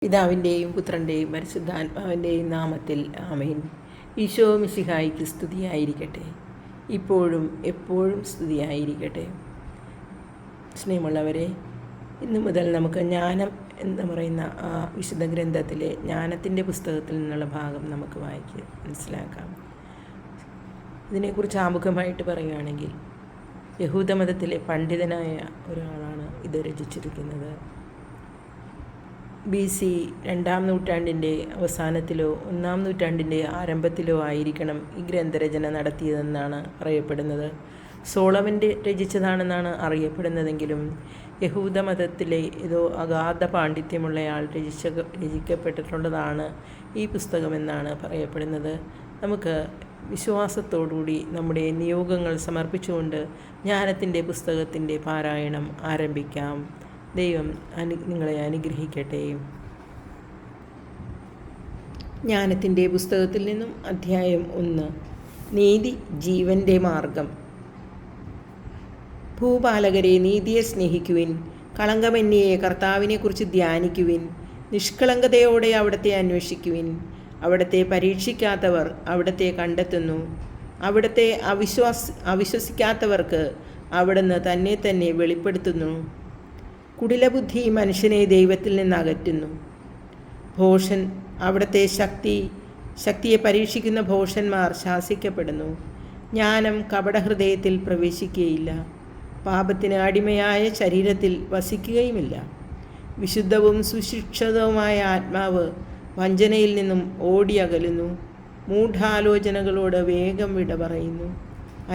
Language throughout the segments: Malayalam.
പിതാവിൻ്റെയും പുത്രൻ്റെയും പരിശുദ്ധാത്മാവിൻ്റെയും നാമത്തിൽ ആമേൻ. ഈശോ മിശിഹായിക്ക് സ്തുതിയായിരിക്കട്ടെ, ഇപ്പോഴും എപ്പോഴും സ്തുതിയായിരിക്കട്ടെ. സ്നേഹമുള്ളവരെ, ഇന്നു മുതൽ നമുക്ക് ജ്ഞാനം എന്ന് പറയുന്ന ആ വിശുദ്ധ ഗ്രന്ഥത്തിലെ ജ്ഞാനത്തിൻ്റെ പുസ്തകത്തിൽ നിന്നുള്ള ഭാഗം നമുക്ക് വായിച്ച് മനസ്സിലാക്കാം. ഇതിനെക്കുറിച്ച് ആമുഖമായിട്ട് പറയുകയാണെങ്കിൽ, യഹൂദമതത്തിലെ പണ്ഡിതനായ ഒരാളാണ് ഇത് രചിച്ചിരിക്കുന്നത്. BC 2-ാം നൂറ്റാണ്ടിൻ്റെ അവസാനത്തിലോ 1-ാം നൂറ്റാണ്ടിൻ്റെ ആരംഭത്തിലോ ആയിരിക്കണം ഈ ഗ്രന്ഥരചന നടത്തിയതെന്നാണ് പറയപ്പെടുന്നത്. സോളമൻ്റെ രചിച്ചതാണെന്നാണ് അറിയപ്പെടുന്നതെങ്കിലും യഹൂദമതത്തിലെ ഏതോ അഗാധ പാണ്ഡിത്യമുള്ളയാൾ രചിക്കപ്പെട്ടിട്ടുള്ളതാണ് ഈ പുസ്തകമെന്നാണ് പറയപ്പെടുന്നത്. നമുക്ക് വിശ്വാസത്തോടുകൂടി നമ്മുടെ നിയോഗങ്ങൾ സമർപ്പിച്ചുകൊണ്ട് ജ്ഞാനത്തിൻ്റെ പുസ്തകത്തിൻ്റെ പാരായണം ആരംഭിക്കാം. ദൈവം നിങ്ങളെ അനുഗ്രഹിക്കട്ടെ. ജ്ഞാനത്തിൻ്റെ പുസ്തകത്തിൽ നിന്നും അധ്യായം 1. നീതി ജീവൻ്റെ മാർഗം. ഭൂപാലകരെ, നീതിയെ സ്നേഹിക്കുവിൻ. കളങ്കമന്യേ കർത്താവിനെക്കുറിച്ച് ധ്യാനിക്കുവിൻ. നിഷ്കളങ്കതയോടെ അവിടത്തെ അന്വേഷിക്കുവിൻ. അവിടത്തെ പരീക്ഷിക്കാത്തവർ അവിടത്തെ കണ്ടെത്തുന്നു. അവിടത്തെ അവിശ്വസിക്കാത്തവർക്ക് അവിടുന്ന് തന്നെ വെളിപ്പെടുത്തുന്നു. കുടിലബുദ്ധി മനുഷ്യനെ ദൈവത്തിൽ നിന്ന് അകറ്റുന്നു. ഭോഷൻ അവിടുത്തെ ശക്തിയെ പരീക്ഷിക്കുന്ന ഭോഷന്മാർ ശാസിക്കപ്പെടുന്നു. ജ്ഞാനം കപടഹൃദയത്തിൽ പ്രവേശിക്കുകയില്ല, പാപത്തിന് അടിമയായ ശരീരത്തിൽ വസിക്കുകയുമില്ല. വിശുദ്ധവും സുശിക്ഷിതവുമായ ആത്മാവ് വഞ്ചനയിൽ നിന്നും ഓടിയകലുന്നു. മൂഢാലോചനകളോട് വേഗം വിട പറയുന്നു.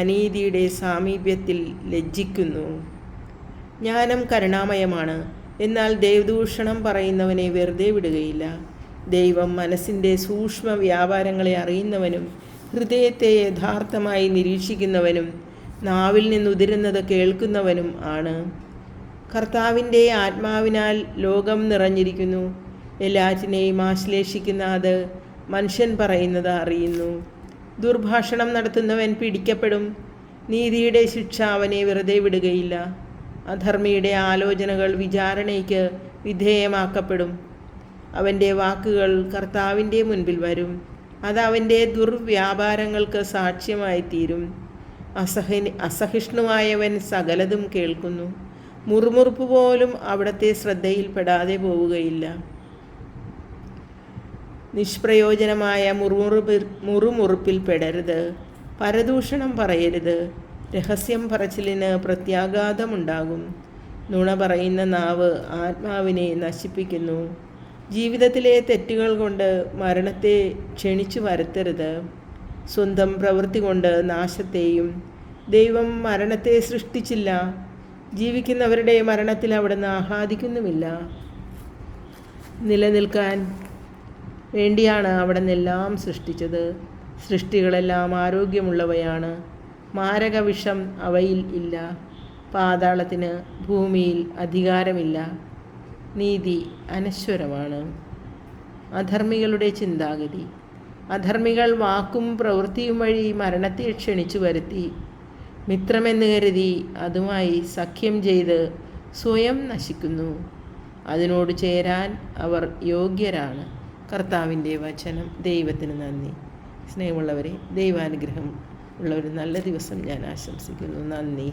അനീതിയുടെ സാമീപ്യത്തിൽ ലജ്ജിക്കുന്നു. ജ്ഞാനം കരുണാമയമാണ്, എന്നാൽ ദൈവദൂഷണം പറയുന്നവനെ വെറുതെ വിടുകയില്ല. ദൈവം മനസ്സിൻ്റെ സൂക്ഷ്മ വ്യാപാരങ്ങളെ അറിയുന്നവനും ഹൃദയത്തെ യഥാർത്ഥമായി നിരീക്ഷിക്കുന്നവനും നാവിൽ നിന്നുതിരുന്നത് കേൾക്കുന്നവനും ആണ്. കർത്താവിൻ്റെ ആത്മാവിനാൽ ലോകം നിറഞ്ഞിരിക്കുന്നു. എല്ലാറ്റിനെയും ആശ്ലേഷിക്കുന്ന അത് മനുഷ്യൻ പറയുന്നത് അറിയുന്നു. ദുർഭാഷണം നടത്തുന്നവൻ പിടിക്കപ്പെടും. നീതിയുടെ ശിക്ഷ അവനെ വെറുതെ വിടുകയില്ല. അധർമ്മിയുടെ ആലോചനകൾ വിചാരണയ്ക്ക് വിധേയമാക്കപ്പെടും. അവൻ്റെ വാക്കുകൾ കർത്താവിൻ്റെ മുൻപിൽ വരും. അത് അവൻ്റെ ദുർവ്യാപാരങ്ങൾക്ക് സാക്ഷ്യമായി തീരും. അസഹിഷ്ണുവായവൻ സകലതും കേൾക്കുന്നു. മുറുമുറുപ്പ് പോലും അവിടുത്തെ ശ്രദ്ധയിൽപ്പെടാതെ പോവുകയില്ല. നിഷ്പ്രയോജനമായ മുറുമുറുപ്പിൽ പെടരുത്. പരദൂഷണം പറയരുത്. രഹസ്യം പറച്ചിലിന് പ്രത്യാഘാതമുണ്ടാകും. നുണ പറയുന്ന നാവ് ആത്മാവിനെ നശിപ്പിക്കുന്നു. ജീവിതത്തിലെ തെറ്റുകൾ കൊണ്ട് മരണത്തെ ക്ഷണിച്ചു വരുത്തരുത്. സ്വന്തം പ്രവൃത്തി കൊണ്ട് നാശത്തെയും. ദൈവം മരണത്തെ സൃഷ്ടിച്ചില്ല, ജീവിക്കുന്നവരുടെ മരണത്തിൽ അവിടുന്ന് ആഹ്ലാദിക്കുന്നുമില്ല. നിലനിൽക്കാൻ വേണ്ടിയാണ് അവിടുന്ന് എല്ലാം സൃഷ്ടിച്ചത്. സൃഷ്ടികളെല്ലാം ആരോഗ്യമുള്ളവയാണ്. മാരകവിഷം അവയിൽ ഇല്ല. പാതാളത്തിന് ഭൂമിയിൽ അധികാരമില്ല. നീതി അനശ്വരമാണ്. അധർമ്മികളുടെ ചിന്താഗതി. അധർമ്മികൾ വാക്കും പ്രവൃത്തിയും വഴി മരണത്തെ ക്ഷണിച്ചു വരുത്തി. മിത്രമെന്ന് കരുതി അതുമായി സഖ്യം ചെയ്ത് സ്വയം നശിക്കുന്നു. അതിനോട് ചേരാൻ അവർ യോഗ്യരാണ്. കർത്താവിൻ്റെ വചനം. ദൈവത്തിന് നന്ദി. സ്നേഹമുള്ളവരെ, ദൈവാനുഗ്രഹം ഉള്ള ഒരു നല്ല ദിവസം ഞാൻ ആശംസിക്കുന്നു. നന്ദി.